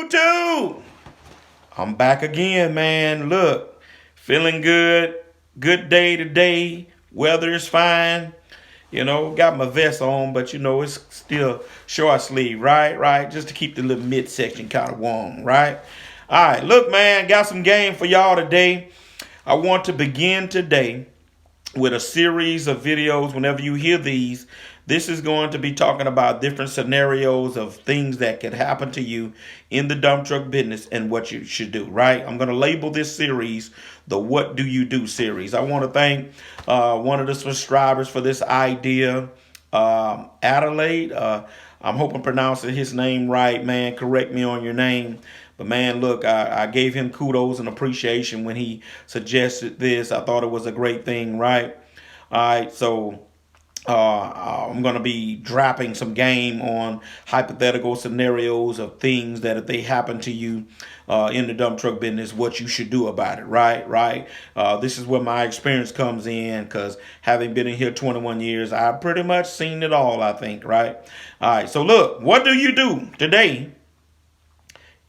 YouTube? I'm back again, man. Look, feeling good. Good day today. Weather is fine. Got my vest on, but it's still short sleeve, right? Right, just to keep the little midsection kind of warm, right? All right, look, man, got some game for y'all today. I want to begin today with a series of videos. Whenever you hear these, this is going to be talking about different scenarios of things that could happen to you in the dump truck business and what you should do, right? I'm going to label this series the What Do You Do series. I want to thank one of the subscribers for this idea, Adelaide. I'm hoping pronouncing his name right, man. Correct me on your name. But man, look, I gave him kudos and appreciation when he suggested this. I thought it was a great thing, right? All right, so I'm going to be dropping some game on hypothetical scenarios of things that if they happen to you in the dump truck business, what you should do about it, right? This is where my experience comes in, because having been in here 21 years, I've pretty much seen it all, I think, right? All right, so look, what do you do today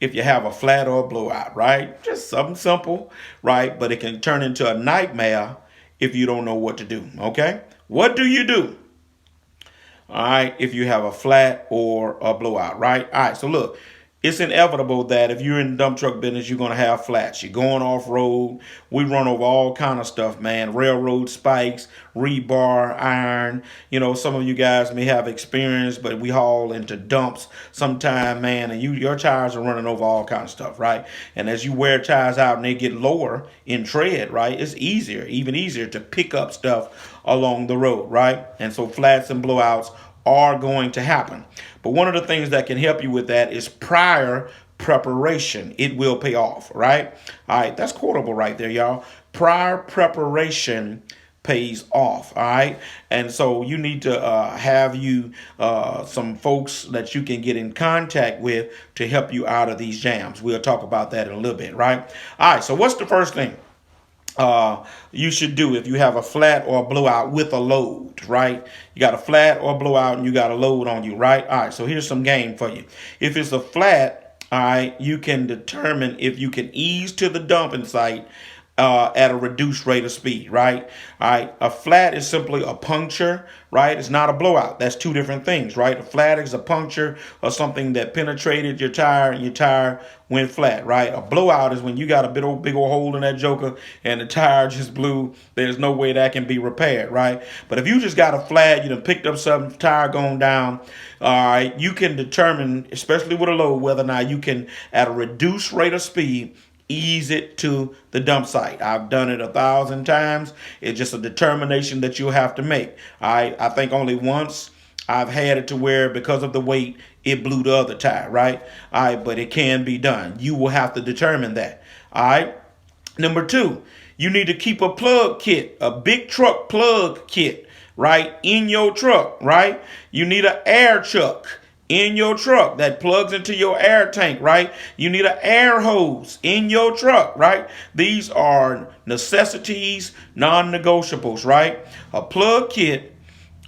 if you have a flat or a blowout, right? Just something simple, right? But it can turn into a nightmare if you don't know what to do, okay? What do you do, all right, if you have a flat or a blowout, right? All right, so look, it's inevitable that if you're in the dump truck business, you're going to have flats. You're going off-road. We run over all kind of stuff, man. Railroad spikes, rebar, iron. Some of you guys may have experience, but we haul into dumps sometime, man, and your tires are running over all kind of stuff, right? And as you wear tires out and they get lower in tread, right, it's even easier to pick up stuff along the road, right? And so flats and blowouts are going to happen. But one of the things that can help you with that is prior preparation. It will pay off, right? All right, that's quotable right there, y'all. Prior preparation pays off, all right? And so you need to have some folks that you can get in contact with to help you out of these jams. We'll talk about that in a little bit, right? All right, so what's the first thing you should do if you have a flat or a blowout with a load, right? You got a flat or a blowout and you got a load on you, right? All right, so here's some game for you. If it's a flat, all right, you can determine if you can ease to the dumping site at a reduced rate of speed, right? All right, a flat is simply a puncture, right? It's not a blowout. That's two different things, right? A flat is a puncture or something that penetrated your tire and your tire went flat, right? A blowout is when you got a big old hole in that joker and the tire just blew. There's no way that can be repaired, right? But if you just got a flat, you done picked up something, tire going down, all right, you can determine, especially with a load, whether or not you can, at a reduced rate of speed, ease it to the dump site. I've done it 1,000 times. It's just a determination that you'll have to make. I think only once I've had it to where, because of the weight, it blew the other tire, right? All right, but it can be done. You will have to determine that. All right. Number two, you need to keep a plug kit, a big truck plug kit, right, in your truck, right? You need an air chuck in your truck that plugs into your air tank, right? You need an air hose in your truck, right? These are necessities, non-negotiables, right? A plug kit,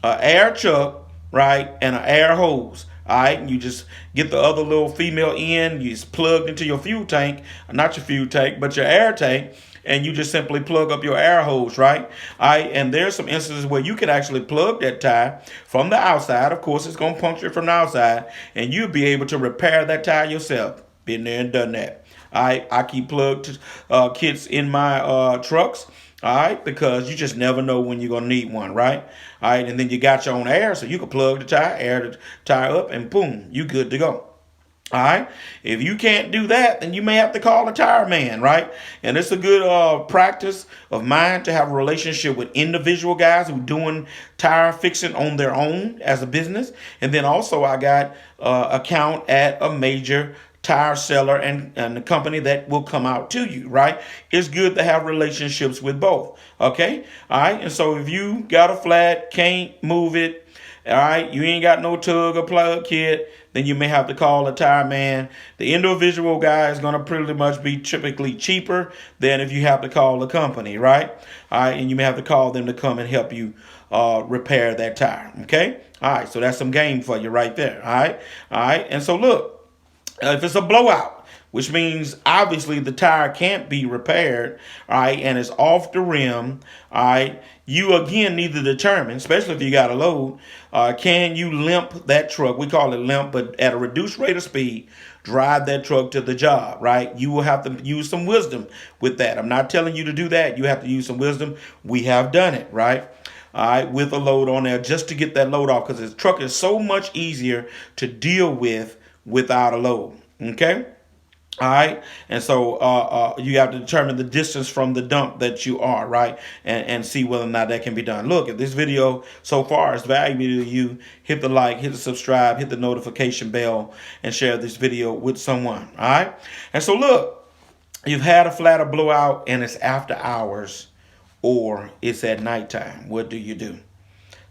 an air chuck, right, and an air hose. All right, and you just get the other little female end, you just plugged into your fuel tank, not your fuel tank, but your air tank, and you just simply plug up your air hose, right? All right, and there's some instances where you can actually plug that tire from the outside. Of course, it's going to puncture from the outside, and you'll be able to repair that tire yourself. Been there and done that. All right, I keep plugged kits in my trucks. All right, because you just never know when you're going to need one, right? All right, and then you got your own air, so you can plug the tire, air the tire up, and boom, you good to go. All right. If you can't do that, then you may have to call a tire man, right? And it's a good practice of mine to have a relationship with individual guys who are doing tire fixing on their own as a business. And then also I got account at a major tire seller and the company that will come out to you, right? It's good to have relationships with both. Okay. All right. And so if you got a flat, can't move it, all right, you ain't got no tug or plug kit, then you may have to call a tire man. The individual guy is going to pretty much be typically cheaper than if you have to call the company, right? All right, and you may have to call them to come and help you repair that tire, okay? All right, so that's some game for you right there, all right? All right, and so look, if it's a blowout, which means obviously the tire can't be repaired, all right, and it's off the rim, all right, you again need to determine, especially if you got a load, can you limp that truck? We call it limp, but at a reduced rate of speed, drive that truck to the job, right? You will have to use some wisdom with that. I'm not telling you to do that. You have to use some wisdom. We have done it, right? All right, with a load on there just to get that load off, because the truck is so much easier to deal with without a load. Okay. All right. And so you have to determine the distance from the dump that you are, right? And see whether or not that can be done. Look, if this video so far is valuable to you, hit the like, hit the subscribe, hit the notification bell, and share this video with someone. All right. And so look, you've had a flat or blowout and it's after hours or it's at nighttime. What do you do?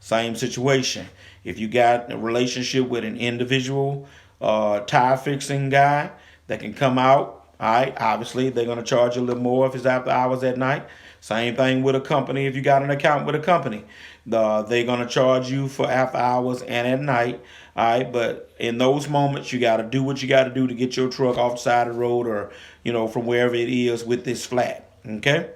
Same situation. If you got a relationship with an individual tire fixing guy that can come out, all right, obviously they're going to charge you a little more if it's after hours at night. Same thing with a company. If you got an account with a company, they're going to charge you for after hours and at night. All right, but in those moments, you got to do what you got to do to get your truck off the side of the road, or, you know, from wherever it is with this flat. Okay.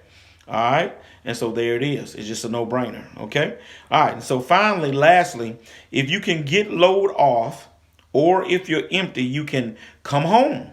All right. And so there it is. It's just a no-brainer. Okay. All right. And so finally, lastly, if you can get load off, or if you're empty, you can come home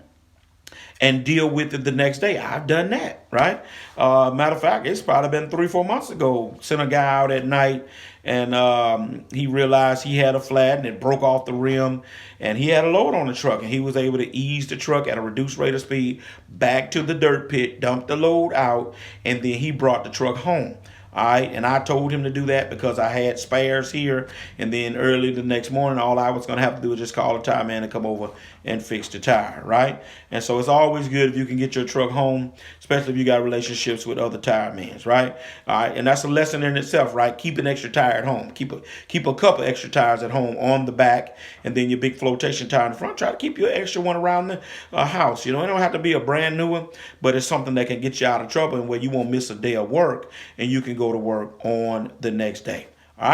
and deal with it the next day. I've done that, right? Matter of fact, it's probably been 3-4 months ago. Sent a guy out at night, and he realized he had a flat and it broke off the rim, and he had a load on the truck, and he was able to ease the truck at a reduced rate of speed back to the dirt pit, dumped the load out, and then he brought the truck home. All right, and I told him to do that because I had spares here, and then early the next morning, all I was going to have to do was just call the tire man to come over and fix the tire, right? And so it's always good if you can get your truck home, especially if you got relationships with other tire men, right? All right, and that's a lesson in itself, right? Keep an extra tire at home. Keep a couple extra tires at home on the back, and then your big flotation tire in the front. Try to keep your extra one around the house. You know, it don't have to be a brand new one, but it's something that can get you out of trouble and where you won't miss a day of work, and you can go to work on the next day. All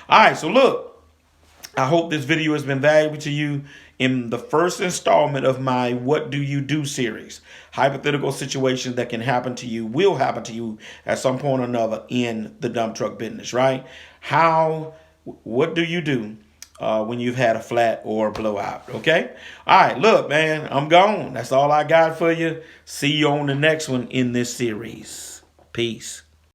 right. So look, I hope this video has been valuable to you in the first installment of my What Do You Do series. Hypothetical situations that can happen to you, will happen to you at some point or another in the dump truck business, right? What do you do when you've had a flat or a blowout? Okay. All right. Look, man, I'm gone. That's all I got for you. See you on the next one in this series. Peace.